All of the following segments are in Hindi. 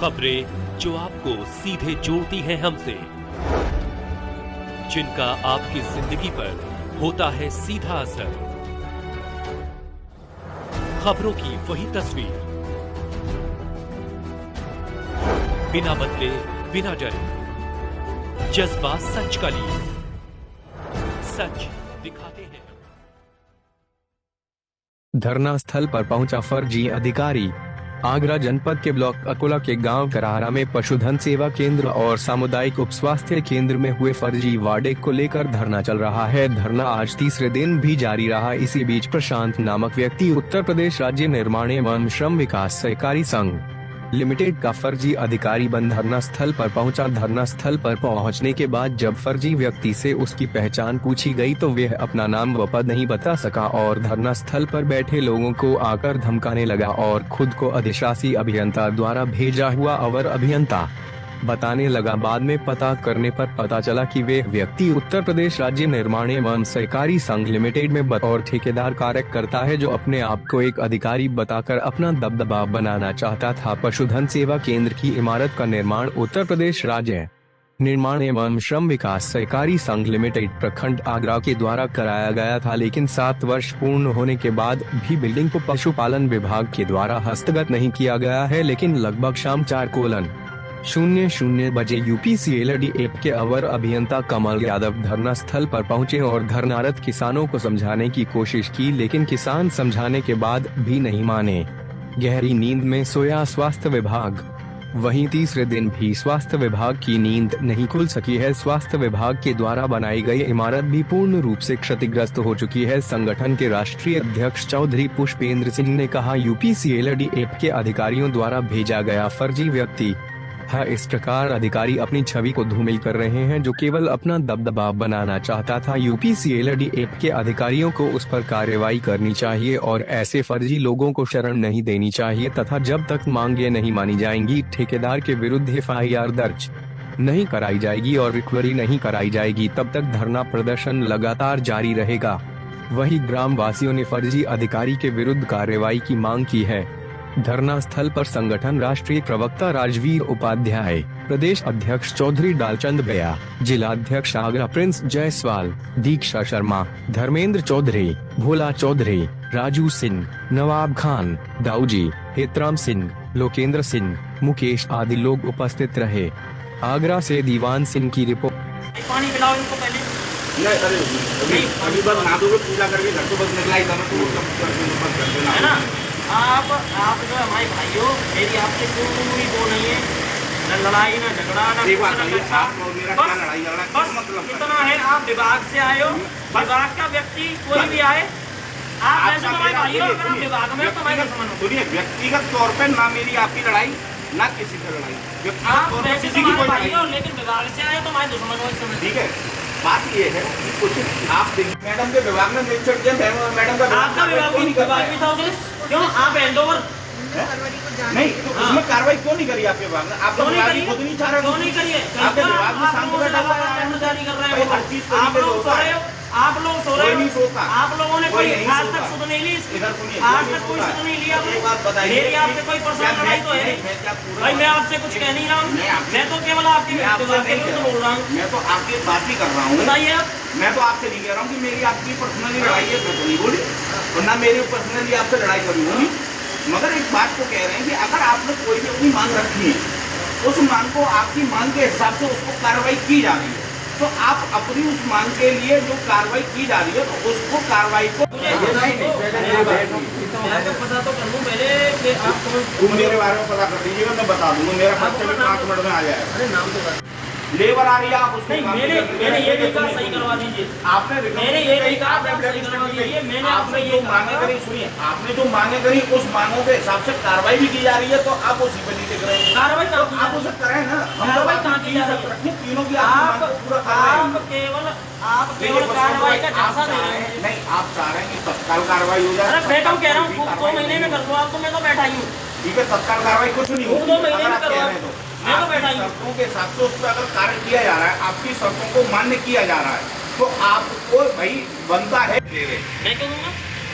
खबरें जो आपको सीधे जोड़ती हैं हमसे, जिनका आपकी जिंदगी पर होता है सीधा असर। खबरों की वही तस्वीर, बिना बदले बिना डरे, जज्बा सच का लिए, सच दिखाते हैं। धरना स्थल पर पहुंचा फर्जी अधिकारी। आगरा जनपद के ब्लॉक अकोला के गांव करारा में पशुधन सेवा केंद्र और सामुदायिक उप स्वास्थ्य केंद्र में हुए फर्जी वार्डे को लेकर धरना चल रहा है। धरना आज तीसरे दिन भी जारी रहा। इसी बीच प्रशांत नामक व्यक्ति उत्तर प्रदेश राज्य निर्माण एवं श्रम विकास सहकारी संघ लिमिटेड का फर्जी अधिकारी बन धरना स्थल पर पहुंचा। धरना स्थल पर पहुंचने के बाद जब फर्जी व्यक्ति से उसकी पहचान पूछी गई तो वह अपना नाम व पद नहीं बता सका और धरना स्थल पर बैठे लोगों को आकर धमकाने लगा और खुद को अधिशासी अभियंता द्वारा भेजा हुआ अवर अभियंता बताने लगा। बाद में पता करने पर पता चला कि वे व्यक्ति उत्तर प्रदेश राज्य निर्माण एवं सहकारी संघ लिमिटेड में बतौर ठेकेदार कार्य करता है, जो अपने आप को एक अधिकारी बताकर अपना दबदबा बनाना चाहता था। पशुधन सेवा केंद्र की इमारत का निर्माण उत्तर प्रदेश राज्य निर्माण एवं श्रम विकास सहकारी संघ लिमिटेड प्रखंड आगरा के द्वारा कराया गया था, लेकिन 7 वर्ष पूर्ण होने के बाद भी बिल्डिंग को पशुपालन विभाग के द्वारा हस्तगत नहीं किया गया है। लेकिन लगभग शाम 4:00 बजे UPCLDF के अवर अभियंता कमल यादव धरना स्थल पर पहुंचे और धरनारत किसानों को समझाने की कोशिश की, लेकिन किसान समझाने के बाद भी नहीं माने। गहरी नींद में सोया स्वास्थ्य विभाग। वहीं तीसरे दिन भी स्वास्थ्य विभाग की नींद नहीं खुल सकी है। स्वास्थ्य विभाग के द्वारा बनाई गई इमारत भी पूर्ण रूप से क्षतिग्रस्त हो चुकी है। संगठन के राष्ट्रीय अध्यक्ष चौधरी पुष्पेंद्र सिंह ने कहा, UPCLDF के अधिकारियों द्वारा भेजा गया फर्जी व्यक्ति है। इस प्रकार अधिकारी अपनी छवि को धूमिल कर रहे हैं, जो केवल अपना दबदबा बनाना चाहता था। UPCLDF के अधिकारियों को उस पर कार्रवाई करनी चाहिए और ऐसे फर्जी लोगों को शरण नहीं देनी चाहिए तथा जब तक मांगे नहीं मानी जाएंगी, ठेकेदार के विरुद्ध FIR दर्ज नहीं कराई जाएगी और रिकवरी नहीं कराई जाएगी, तब तक धरना प्रदर्शन लगातार जारी रहेगा। वहीं ग्राम वासियों ने फर्जी अधिकारी के विरुद्ध कार्रवाई की मांग की है। धरना स्थल पर संगठन राष्ट्रीय प्रवक्ता राजवीर उपाध्याय, प्रदेश अध्यक्ष चौधरी डालचंद बेया, जिला अध्यक्ष आगरा प्रिंस जायसवाल, दीक्षा शर्मा, धर्मेंद्र चौधरी, भोला चौधरी, राजू सिंह, नवाब खान, दाऊजी, हेतराम सिंह, लोकेंद्र सिंह, मुकेश आदि लोग उपस्थित रहे। आगरा से दीवान सिंह की रिपोर्ट। पानी पिलाओ इनको पहले। अभी बस नहा दोगे, पूजा करके घर को बस निकला ही था तो है ना। आप जो हमारे भाइयों, मेरी आपसे कोई वो नहीं है, न लड़ाई न झगड़ा न बस इतना है। आप विभाग से आए हो, विभाग का व्यक्ति कोई भी आए, आप ऐसे हमारे भाइयों, अगर आप विभाग में हो तो हमारे समझ। सुनिए, व्यक्तिगत तौर पे ना मेरी आपकी लड़ाई, ना किसी से लड़ाई। आप वैसे तो हमारे भाइयों, लेकिन विभाग से आए तो हमारे दुश्मन हो इस समय। ठीक है, बात ये है कि कुछ आप मैडम के विभाग में निरीक्षक थे, मैडम का आपका विभाग भी था उसमें, क्यों आप हैंडओवर नहीं तो उसमें कार्रवाई क्यों नहीं करी आपके विभाग ने? आप खुद नहीं चाह रहे, क्यों नहीं करिए? आपके विभाग में शांत बैठा हुआ है, जारी कर रहे हैं, हर चीज आप लोग सो रहे हो, आप लोग सो रहे हो, आप लोगों ने कोई आज तक सुध नहीं ली, आज तक कोई सुध नहीं लिया। मेरी आपसे कोई पर्सनल लड़ाई तो है भाई, मैं आपसे कुछ कह नहीं रहा हूँ, मैं तो केवल आपके विरुद्ध बोल रहा हूँ। मैं तो आपकी बात ही कर रहा हूँ, बताइए आप। मैं तो आपसे नहीं कह रहा हूँ कि मेरी आपकी पर्सनली लड़ाई है, मैं तो नहीं बोली और ना मेरी पर्सनली आपसे लड़ाई करी होगी, मगर एक बात को कह रहे हैं कि अगर आपने कोई भी अपनी मांग रखी है, उस मांग को आपकी मांग के हिसाब से उसको कार्रवाई की जा रही है, तो आप अपनी उस मांग के लिए जो कार्रवाई की जा रही है तो उसको कार्रवाई को पता तो कर लूं पहले कि आप तुम मेरे बारे में पता कर दीजिएगा, मैं बता दूंगा। मेरा पर्चे में 5 मिनट में आ जाएगा। अरे नाम तो लेबर आ रही है, आप उसको मैंने ये नहीं कहा सही करवा दीजिए। आपने मैंने ये नहीं कहा सही करवा दीजिए। मैंने आपसे ये मांगे करी, सुनिए, आपने जो मांगे करी उस मांगों के हिसाब से कार्रवाई भी की जा रही है, तो आप उसी पर नीचे करें कार्रवाई। आप उसे करें ना, कार्रवाई कहाँ की जा रही है? तीनों की आप केवल कार्रवाई का झांसा दे रहे हैं। नहीं, आप चाह रहे हैं कि तत्काल कार्रवाई हो जाए। अरे मैं कम कह रहा हूँ 2 महीने में कर दो आपको, मैं तो बैठा ही हूँ। ठीक है, तत्काल कार्रवाई कुछ नहीं होगी, 2 महीने में करवा, मैं तो बैठा ही हूँ। शर्तों के हिसाब से उस पर अगर कार्य किया जा रहा है, आपकी शर्तों को मान्य किया जा रहा है, तो आपको भाई बनता है। मैं क्यों दूंगा?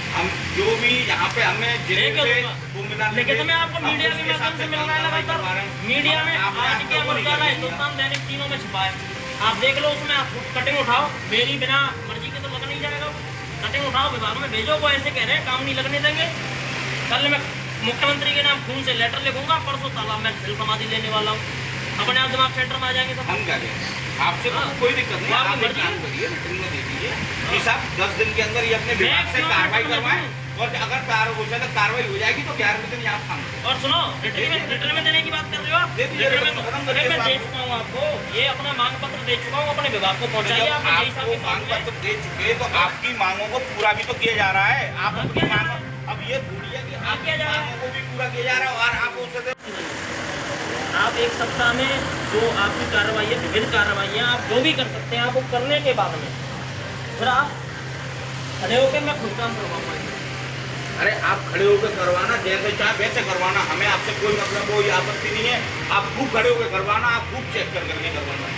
हम जो भी यहाँ पे हमें लेकिन तो मैं आपको मीडिया के माध्यम से मिल रहा है लगातार। मीडिया में आपने आज के अमर उजाला, हिंदुस्तान दैनिक तीनों में छुपा है। आप देख लो, उसमें आप कटिंग उठाओ, मेरी बिना मर्जी के तो लग नहीं जाएगा। कटिंग उठाओ, विभाग में भेजो, वो ऐसे कह रहे हैं काम नहीं लगने देंगे। कल मैं मुख्यमंत्री के नाम खून से लेटर लिखूंगा, परसों तालाब में फिर समाधि लेने वाला हूँ। अपने आप दिमाग सेंटर में आ जाएंगे सब। हम क्या करें, आपसे कोई दिक्कत नहीं, आप एक काम करिए, रिटर्न में दे दीजिए कि साहब 10 दिन के अंदर ये अपने विभाग से कार्रवाई करवाएं, और अगर कार्रवाई हो जाएगी तो 11वें दिन यहाँ काम। और सुनो, रिटर्न में देने की बात कर रहे हो आप? दे दीजिए, रिटर्न में तो मैं दे चुका हूँ आपको, ये अपना मांग पत्र दे चुका हूँ, अपने विभाग को पहुँचाइए। आप मांग पत्र दे चुके तो आपकी मांगों को पूरा भी तो किया जा रहा है। आप अपनी मांगों, अब ये थोड़ी है कि आपकी मांगों को भी पूरा किया जा रहा है और आप उससे आप एक सप्ताह में जो आपकी कार्रवाई है, विभिन्न कार्रवाइयाँ आप जो भी कर सकते हैं, आप वो करने के बाद में फिर आप खड़े होकर मैं खुद काम करवाऊंगा। अरे आप खड़े होकर करवाना, जैसे चाहे वैसे करवाना, हमें आपसे कोई मतलब कोई आपत्ति नहीं है। आप खूब खड़े होकर करवाना, आप खूब चेक करके करवाना,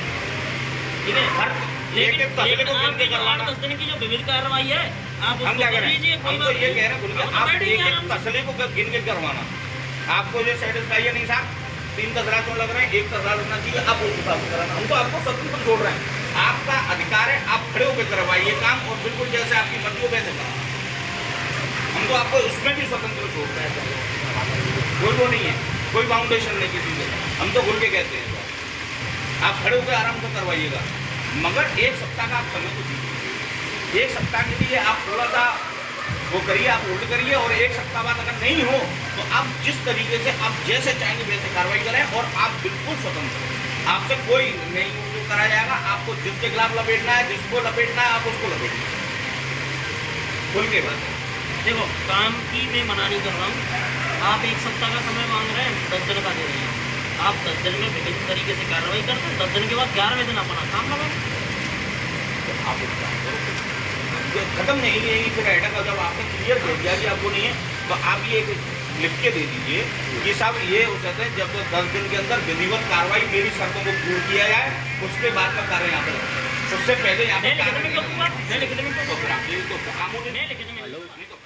ठीक है। हर लेकिन तस्ले को गिन के करवाना। 10 दिन की जो विभिन्न कार्रवाई है, आप हम क्या करें, हम तो ये कह रहे हैं आप आप बैठिए एक आराम से। तस्ले को गिन के करवाना। आपको ये सेटिस्फाई है नहीं साहब, 3 तसला क्यों लग रहे हैं, 1 तसला लगना चाहिए, आप उस हिसाब से कराना। हम तो आपको स्वतंत्र छोड़ रहे हैं, आपका अधिकार है, आप खड़े होकर करवाइए काम, और बिल्कुल जैसे आपकी मर्जी हो वैसे करें। हम तो आपको उसमें भी स्वतंत्र छोड़ रहे हैं, कोई वो नहीं है, कोई फाउंडेशन नहीं किसी से। हम तो खुल के कहते हैं आप खड़े होकर आराम से करवाइएगा, मगर 1 सप्ताह का आप समय तो दीजिए। 1 सप्ताह के लिए आप थोड़ा सा वो करिए, आप होल्ड करिए, और 1 सप्ताह बाद अगर नहीं हो तो आप जिस तरीके से आप जैसे चाहेंगे वैसे कार्रवाई करें, और आप बिल्कुल स्वतंत्र हैं। आपसे कोई नहीं जो कराया जाएगा, आपको जिसके खिलाफ लपेटना है, जिसको लपेटना है, आप उसको लपेटिए खुल के बात। देखो, काम की मैं मना नहीं कर रहा हूँ, आप 1 सप्ताह का समय मांग रहे हैं, 10 दिन का दे रहे हैं। आप 10 दिन में विभिन्न तरीके से कार्रवाई करते हैं, 10 दिन के बाद 11वें दिन अपना काम लगाओ। तो आप एक काम करो, ये खत्म नहीं है, फिर आइटम का जब आपने क्लियर कर दिया कि आपको नहीं है, तो आप ये लिख के दे दीजिए कि साहब ये हो सकता है जब 10 दिन के अंदर विधिवत कार्रवाई मेरी शर्तों को पूर्ण किया जाए, उसके बाद का कार्य यहाँ पर, उससे पहले यहाँ पर मैं लिखने में क्यों दूंगा? मैं लिखने में क्यों दूंगा? तो कानून मैं लिखने में नहीं तो